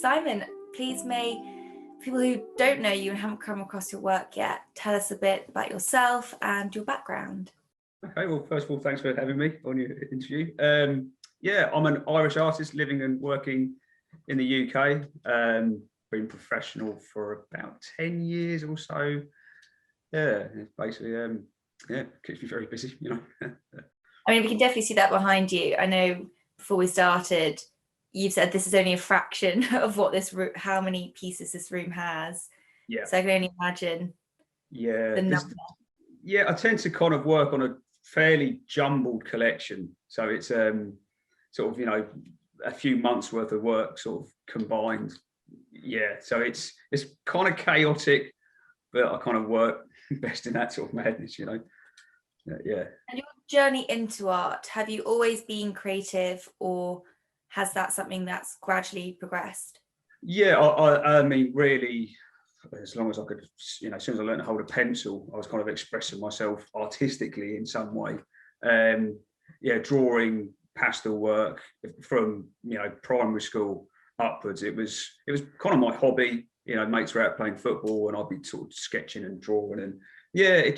Simon, please may people who don't know you and haven't come across your work yet, tell us a bit about yourself and your background. Okay, well, first of all, thanks for having me on your interview. Yeah, I'm an Irish artist living and working in the UK. Been professional for about 10 years or so. Yeah, it's basically, yeah, keeps me very busy, you know. I mean, we can definitely see that behind you. I know before we started, you've said this is only a fraction of what this room, how many pieces this room has. Yeah. So I can only imagine. Yeah. The number. Yeah, I tend to kind of work on a fairly jumbled collection. So it's sort of, you know, a few months worth of work sort of combined. Yeah, so it's kind of chaotic, but I kind of work best in that sort of madness, you know. Yeah. And your journey into art, have you always been creative, or has that something that's gradually progressed? Yeah, I mean, really, as long as I could, you know, as soon as I learned to hold a pencil, I was kind of expressing myself artistically in some way. Yeah, drawing, pastel work from, you know, primary school upwards. It was kind of my hobby. You know, mates were out playing football and I'd be sort of sketching and drawing, and yeah,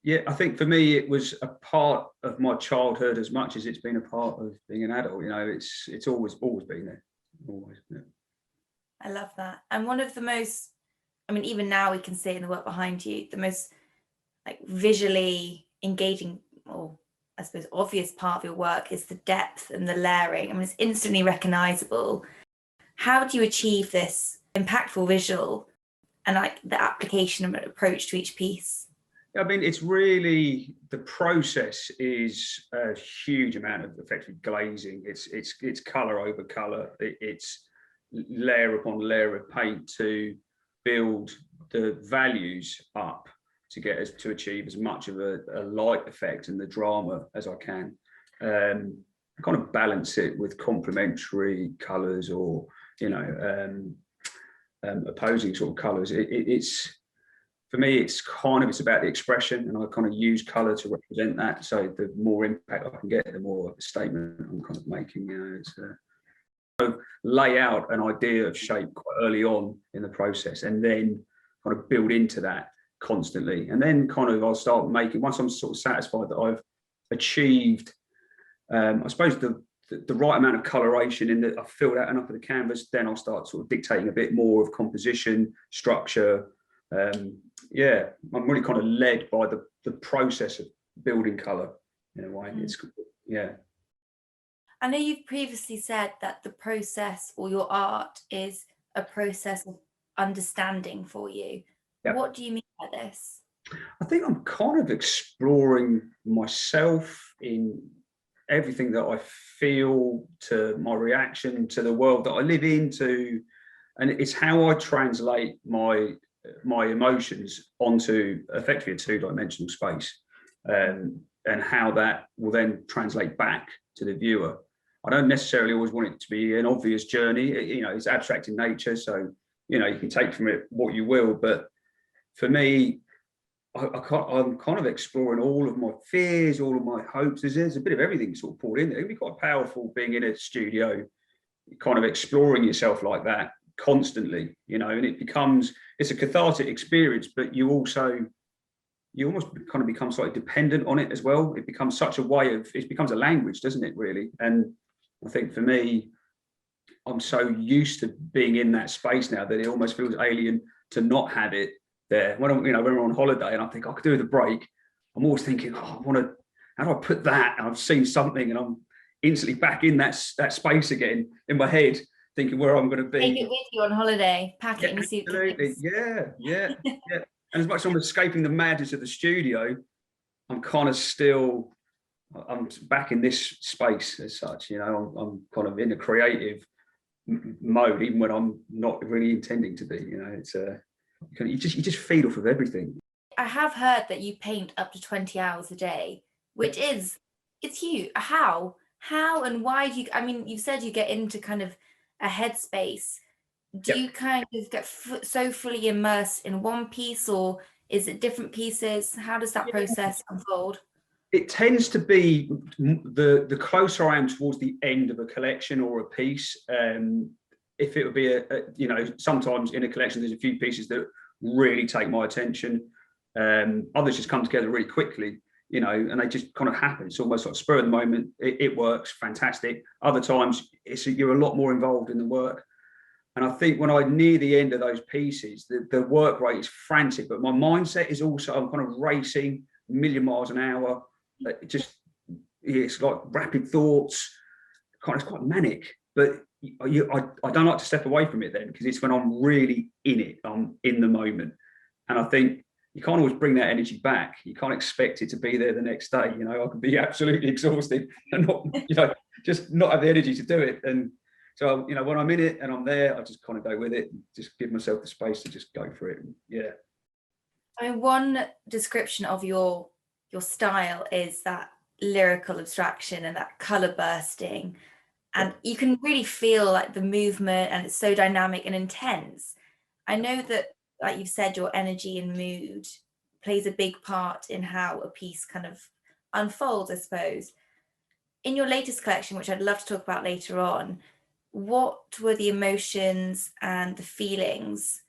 yeah, I think for me it was a part of my childhood as much as it's been a part of being an adult. You know, it's always been there, always. Yeah. I love that. And one of the most, I mean, even now we can see in the work behind you, the most like visually engaging, or I suppose obvious part of your work is the depth and the layering. I mean, it's instantly recognizable. How do you achieve this impactful visual and like the application and approach to each piece? I mean, it's really, the process is a huge amount of effectively glazing. It's color over color. It's layer upon layer of paint to build the values up to get us to achieve as much of a light effect and the drama as I can. I kind of balance it with complementary colors, or, you know, opposing sort of colors. It's for me, it's about the expression, and I kind of use color to represent that. So the more impact I can get, the more of a statement I'm kind of making. You know, it's so lay out an idea of shape quite early on in the process, and then kind of build into that constantly. And then kind of I'll start making, once I'm sort of satisfied that I've achieved, I suppose the right amount of coloration in that I've filled out enough of the canvas, then I'll start sort of dictating a bit more of composition, structure. Yeah, I'm really kind of led by the process of building color in a way. It's, yeah. I know you've previously said that the process, or your art, is a process of understanding for you. Yeah. What do you mean by this? I think I'm kind of exploring myself in everything that I feel, to my reaction to the world that I live in, and it's how I translate my emotions onto effectively a two-dimensional space, and how that will then translate back to the viewer. I don't necessarily always want it to be an obvious journey. You know, it's abstract in nature, so, you know, you can take from it what you will. But for me, I'm kind of exploring all of my fears, all of my hopes. There's a bit of everything sort of poured in there. It can be quite powerful being in a studio, kind of exploring yourself like that constantly, you know, and it's a cathartic experience, but you almost kind of become slightly dependent on it as well. It becomes such a way of, it becomes a language, doesn't it, really? And I think for me, I'm so used to being in that space now that it almost feels alien to not have it there. When we're on holiday and I think I could do with a break, I'm always thinking, oh, how do I put that? And I've seen something and I'm instantly back in that space again in my head, thinking where I'm going to be. Take it with you on holiday, pack it in your suitcase. Yeah. And as much as I'm escaping the madness of the studio, I'm kind of still, I'm back in this space as such. You know, I'm kind of in a creative mode, even when I'm not really intending to be. You know, it's you just feed off of everything. I have heard that you paint up to 20 hours a day, which it's huge. How and why do you? I mean, you've said you get into kind of a headspace. Do you kind of get so fully immersed in one piece, or is it different pieces? How does that process unfold? It tends to be the closer I am towards the end of a collection or a piece, if it would be sometimes in a collection there's a few pieces that really take my attention. Others just come together really quickly, and they just kind of happen. It's almost like spur of the moment. It works fantastic. Other times you're a lot more involved in the work. And I think when I near the end of those pieces, the work rate is frantic, but my mindset is also, I'm kind of racing a million miles an hour. It's like rapid thoughts. It's quite manic, but I don't like to step away from it then, because it's when I'm really in it. I'm in the moment. And I think you can't always bring that energy back. You can't expect it to be there the next day. I could be absolutely exhausted and not, just not have the energy to do it. And so, when I'm in it and I'm there, I just kind of go with it and just give myself the space to just go for it. And, yeah. I mean, one description of your style is that lyrical abstraction and that color bursting. And you can really feel like the movement, and it's so dynamic and intense. I know that, like you've said, your energy and mood plays a big part in how a piece kind of unfolds, I suppose. In your latest collection, which I'd love to talk about later on, what were the emotions and the feelings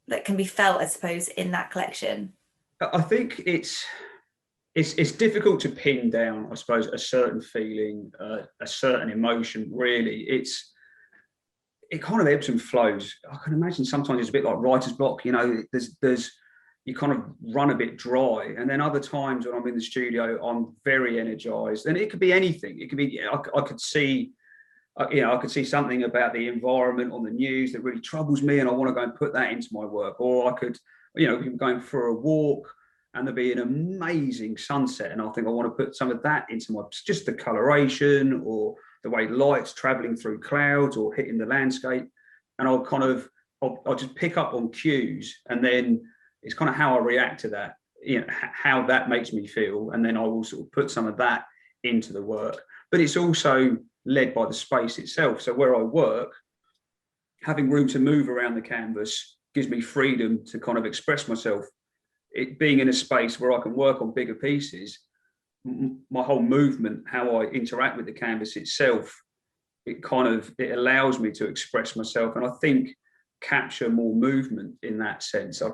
that can be felt, I suppose, in that collection? I think it's difficult to pin down, I suppose, a certain feeling, a certain emotion. Really, it kind of ebbs and flows. I can imagine sometimes it's a bit like writer's block. There's you kind of run a bit dry, and then other times when I'm in the studio, I'm very energized, and it could be anything. It could be I could see. I could see something about the environment on the news that really troubles me, and I want to go and put that into my work. Or I could, going for a walk, and there'd be an amazing sunset, and I think I want to put some of that into just the coloration, or the way light's traveling through clouds or hitting the landscape. And I'll just pick up on cues, and then it's kind of how I react to that, how that makes me feel, and then I will sort of put some of that into the work. But it's also led by the space itself. So where I work, having room to move around the canvas gives me freedom to kind of express myself. It being in a space where I can work on bigger pieces, my whole movement, how I interact with the canvas itself, it allows me to express myself, and I think capture more movement in that sense. I'm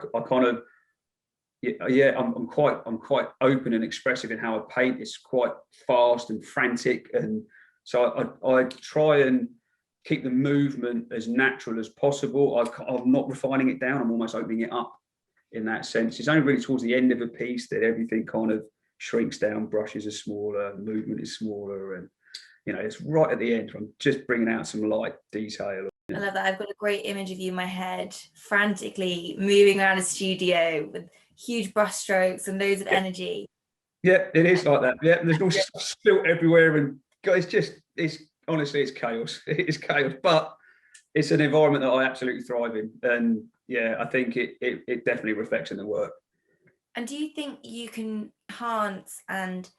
quite open and expressive in how I paint. It's quite fast and frantic, and so I try and keep the movement as natural as possible. I'm not refining it down. I'm almost opening it up in that sense. It's only really towards the end of a piece that everything kind of shrinks down. Brushes are smaller, movement is smaller, and it's right at the end. I'm just bringing out some light detail. I love that. I've got a great image of you in my head, frantically moving around a studio with huge brush strokes and loads of energy. Yeah, it is like that. Yeah, and there's no stuff spilt everywhere, and it's honestly, it's chaos. It's chaos, but it's an environment that I absolutely thrive in, and yeah, I think it definitely reflects in the work. And do you think you can enhance and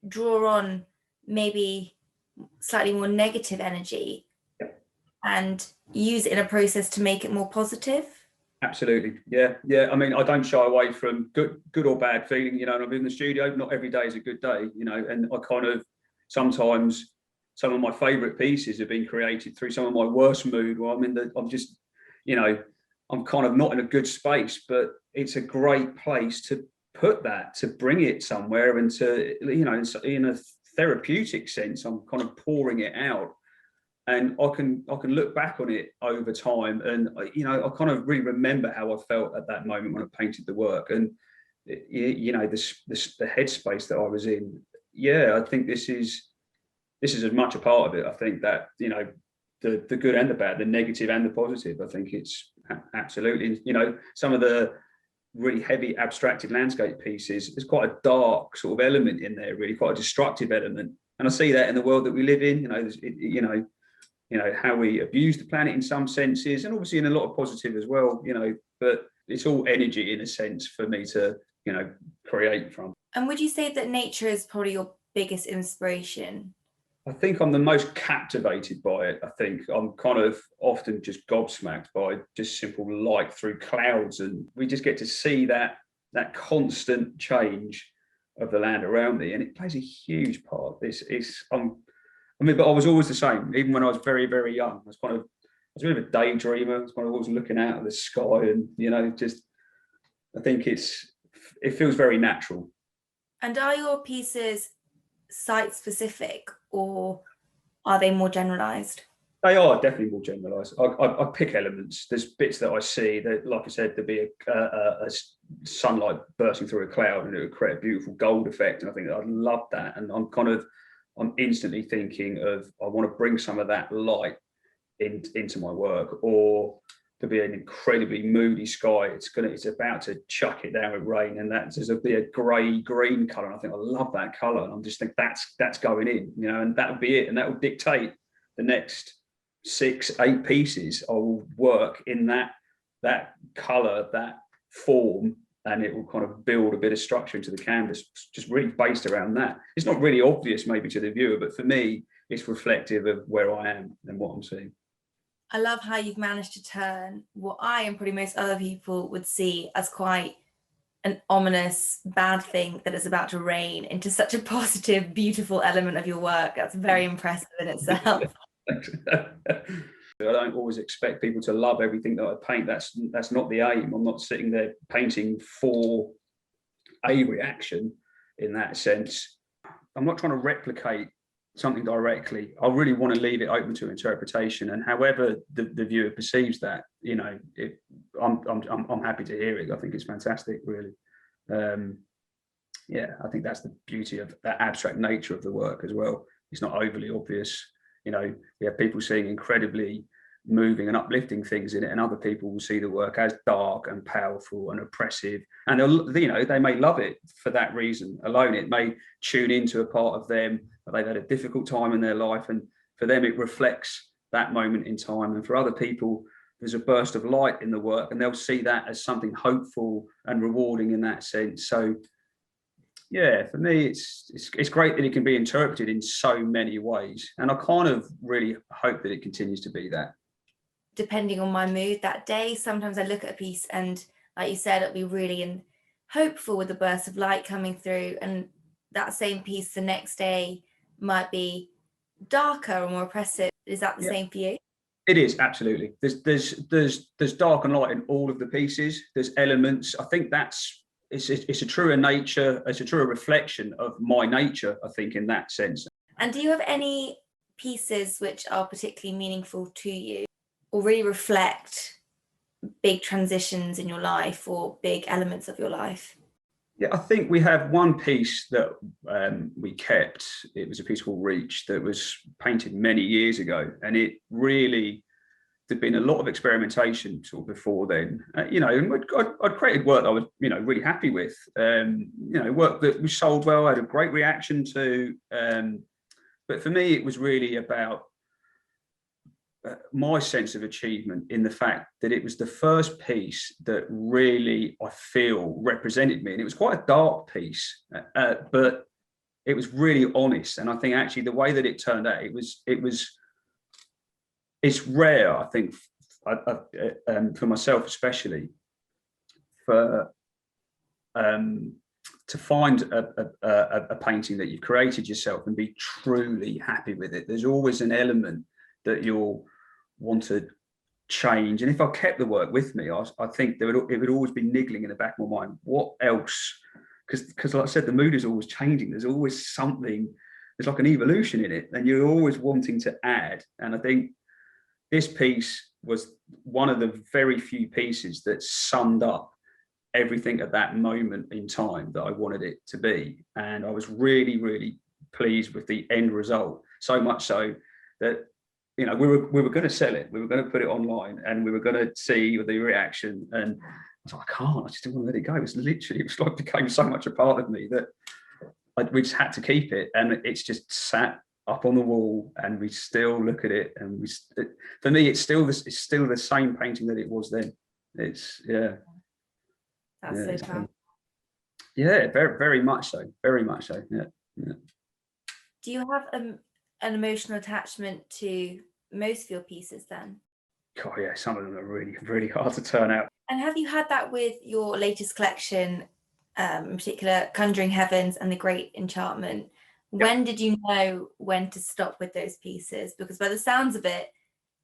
draw on maybe slightly more negative energy and use it in a process to make it more positive? Absolutely. Yeah. I mean, I don't shy away from good or bad feeling, and I'm in the studio, not every day is a good day, and I kind of, sometimes some of my favorite pieces have been created through some of my worst mood, where I'm kind of not in a good space, but it's a great place to put that, to bring it somewhere, and to, in a therapeutic sense, I'm kind of pouring it out. And I can look back on it over time, and I kind of really remember how I felt at that moment when I painted the work, and the headspace that I was in. Yeah, I think this is as much a part of it. I think that the good and the bad, the negative and the positive. I think it's absolutely, some of the really heavy abstracted landscape pieces, there's quite a dark sort of element in there, really quite a destructive element, and I see that in the world that we live in. How we abuse the planet in some senses, and obviously in a lot of positive as well, but it's all energy in a sense for me to, create from. And would you say that nature is probably your biggest inspiration? I think I'm the most captivated by it. I think I'm kind of often just gobsmacked by just simple light through clouds, and we just get to see that constant change of the land around me, and it plays a huge part. But I was always the same, even when I was very, very young. I was a bit of a daydreamer. I was kind of always looking out at the sky, and just I think it feels very natural. And are your pieces site specific, or are they more generalized? They are definitely more generalised. I pick elements. There's bits that I see that, like I said, there'd be a sunlight bursting through a cloud, and it would create a beautiful gold effect. And I think I'd love that. And I'm instantly thinking of, I want to bring some of that light into my work. Or to be an incredibly moody sky, it's about to chuck it down with rain, and there's be a grey green colour. And I think I love that colour, and I just think that's going in, and that would be it, and that would dictate the next 6-8 pieces. I will work in that colour, that form, and it will kind of build a bit of structure into the canvas, just really based around that. It's not really obvious maybe to the viewer, but for me, it's reflective of where I am and what I'm seeing. I love how you've managed to turn what I and probably most other people would see as quite an ominous bad thing that is about to rain into such a positive, beautiful element of your work. That's very impressive in itself. I don't always expect people to love everything that I paint. That's not the aim. I'm not sitting there painting for a reaction in that sense. I'm not trying to replicate something directly. I really want to leave it open to interpretation, and however the viewer perceives that, I'm happy to hear it. I think it's fantastic, really. I think that's the beauty of that abstract nature of the work as well. It's not overly obvious. We have people seeing incredibly moving and uplifting things in it, and other people will see the work as dark and powerful and oppressive, and they may love it for that reason alone. It may tune into a part of them that they've had a difficult time in their life, and for them it reflects that moment in time. And for other people, there's a burst of light in the work, and they'll see that as something hopeful and rewarding in that sense. So for me, it's great that it can be interpreted in so many ways, and I kind of really hope that it continues to be that. Depending on my mood that day, sometimes I look at a piece and, like you said, it'll be really hopeful with a burst of light coming through, and that same piece the next day might be darker or more oppressive. Is that the same for you? It is, absolutely. There's dark and light in all of the pieces. There's elements. I think it's a truer nature. It's a truer reflection of my nature, I think, in that sense. And do you have any pieces which are particularly meaningful to you, or really reflect big transitions in your life or big elements of your life? Yeah, I think we have one piece that we kept. It was a piece called Reach that was painted many years ago, and it really, there'd been a lot of experimentation sort of before then, and I'd created work that I was, really happy with, work that was sold well, I had a great reaction to, but for me, it was really about my sense of achievement in the fact that it was the first piece that really, I feel, represented me. And it was quite a dark piece, but it was really honest. And I think actually the way that it turned out, it's rare, I think, for myself especially, to find a painting that you've created yourself and be truly happy with it. There's always an element that you'll want to change, and if I kept the work with me, I think it would always be niggling in the back of my mind, what else? Because like I said, the mood is always changing. There's always something. There's like an evolution in it, and you're always wanting to add. And I think this piece was one of the very few pieces that summed up everything at that moment in time that I wanted it to be, and I was really, really pleased with the end result. So much so that we were going to sell it, we were going to put it online, and we were going to see the reaction. And I was like, I just didn't want to let it go. It was like became so much a part of me that we just had to keep it, and it's just sat up on the wall, and we still look at it. And for me, it's still the same painting that it was then. That's so proud. Very, very much so. Very much so. Yeah. Do you have an emotional attachment to most of your pieces then? Oh yeah, some of them are really, really hard to turn out. And have you had that with your latest collection, in particular Conjuring Heavens and The Great Enchantment? When did you know when to stop with those pieces? Because by the sounds of it,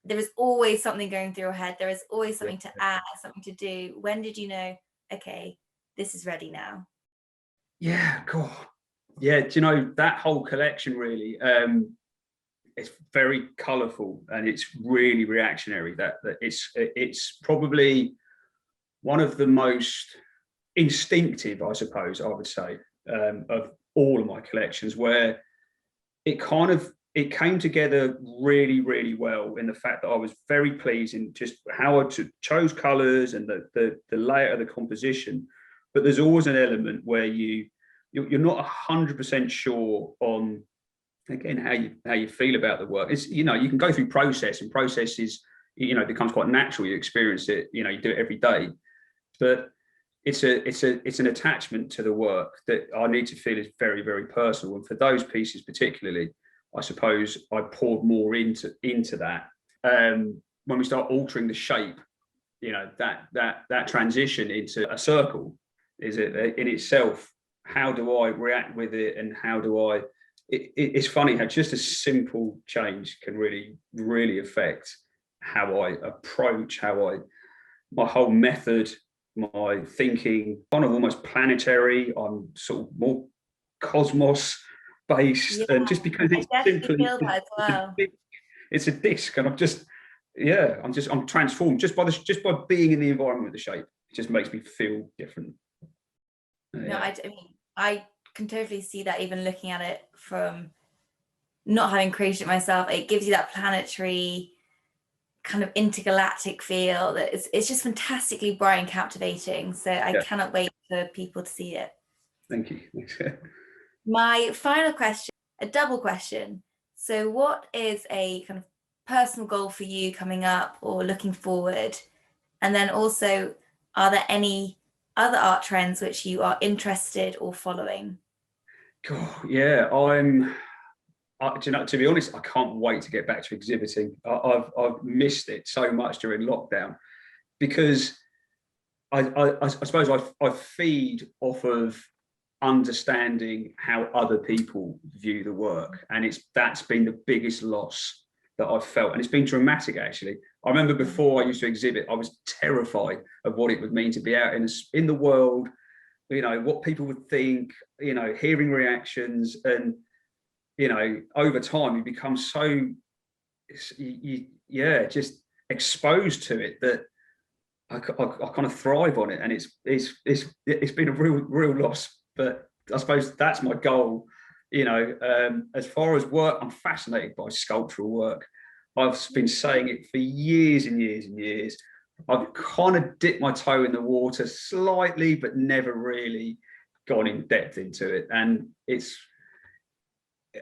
there is always something going through your head. There is always something to Yeah. add, something to do. When did you know, okay, this is ready now? Yeah, God. Yeah, do you know that whole collection really? It's very colourful and it's really reactionary. That it's probably one of the most instinctive, I suppose, I would say, of all of my collections, where it came together really, really well in the fact that I was very pleased in just how I chose colours and the layout of the composition. But there's always an element where you're not 100% sure on, again, how you feel about the work. It's, you can go through process, and process is, becomes quite natural. You experience it, you do it every day, but it's an attachment to the work that I need to feel is very, very personal. And for those pieces particularly, I suppose I poured more into that. When we start altering the shape, that transition into a circle is it in itself. How do I react with it, and how do I? It's funny how just a simple change can really, really affect how I approach, my whole method, my thinking, kind of almost planetary. I'm sort of more cosmos based, Yeah, and just because I it's definitely simply feel that as well. it's a disc, and I'm transformed just by being in the environment with the shape. It just makes me feel different. No, I mean, I can totally see that, even looking at it from not having created it myself. It gives you that planetary kind of intergalactic feel that it's just fantastically bright and captivating. So I cannot wait for people to see it. Thank you. My final question, a double question. So what is a kind of personal goal for you coming up or looking forward? And then also, are there any other art trends which you are interested or following? God, yeah, to be honest, I can't wait to get back to exhibiting. I've missed it so much during lockdown, because I suppose I feed off of understanding how other people view the work, and that's been the biggest loss that I've felt, and it's been dramatic actually. I remember before I used to exhibit, I was terrified of what it would mean to be out in the world, what people would think, hearing reactions, and over time you become so just exposed to it that I kind of thrive on it, and it's been a real loss. But I suppose that's my goal. As far as work, I'm fascinated by sculptural work. I've been saying it for years and years and years. I've kind of dipped my toe in the water slightly, but never really gone in depth into it. And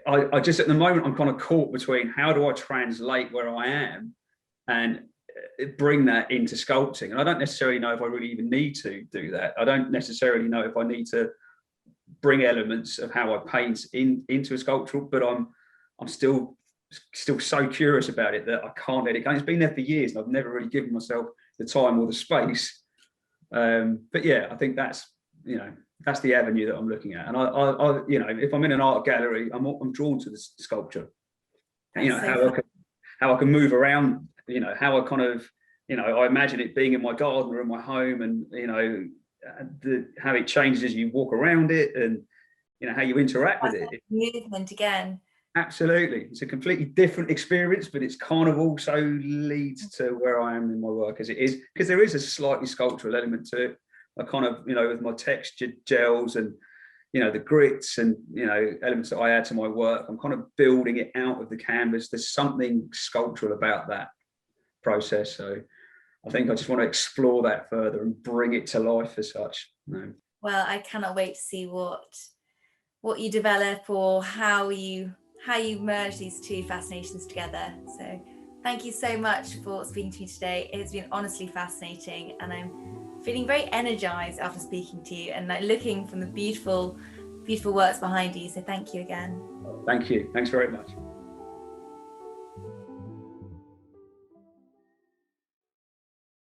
I just, at the moment, I'm kind of caught between how do I translate where I am and bring that into sculpting. And I don't necessarily know if I really even need to do that. I don't necessarily know if I need to bring elements of how I paint into a sculptural, but I'm still so curious about it that I can't let it go. It's been there for years, and I've never really given myself the time or the space. But yeah, I think that's the avenue that I'm looking at. And I if I'm in an art gallery, I'm drawn to the sculpture. How I can move around, how I kind of, I imagine it being in my garden or in my home, and how it changes as you walk around it, and how you interact with it. Movement again. Absolutely, it's a completely different experience, but it's kind of also leads to where I am in my work, as it is, because there is a slightly sculptural element to it. I kind of, with my textured gels and the grits and elements that I add to my work, I'm kind of building it out of the canvas. There's something sculptural about that process, so I think I just want to explore that further and bring it to life as such. Well, I cannot wait to see what you develop, or how you merge these two fascinations together. So thank you so much for speaking to me today. It's been honestly fascinating, and I'm feeling very energized after speaking to you, and looking from the beautiful works behind you. So thank you again. Thank you. Thanks very much.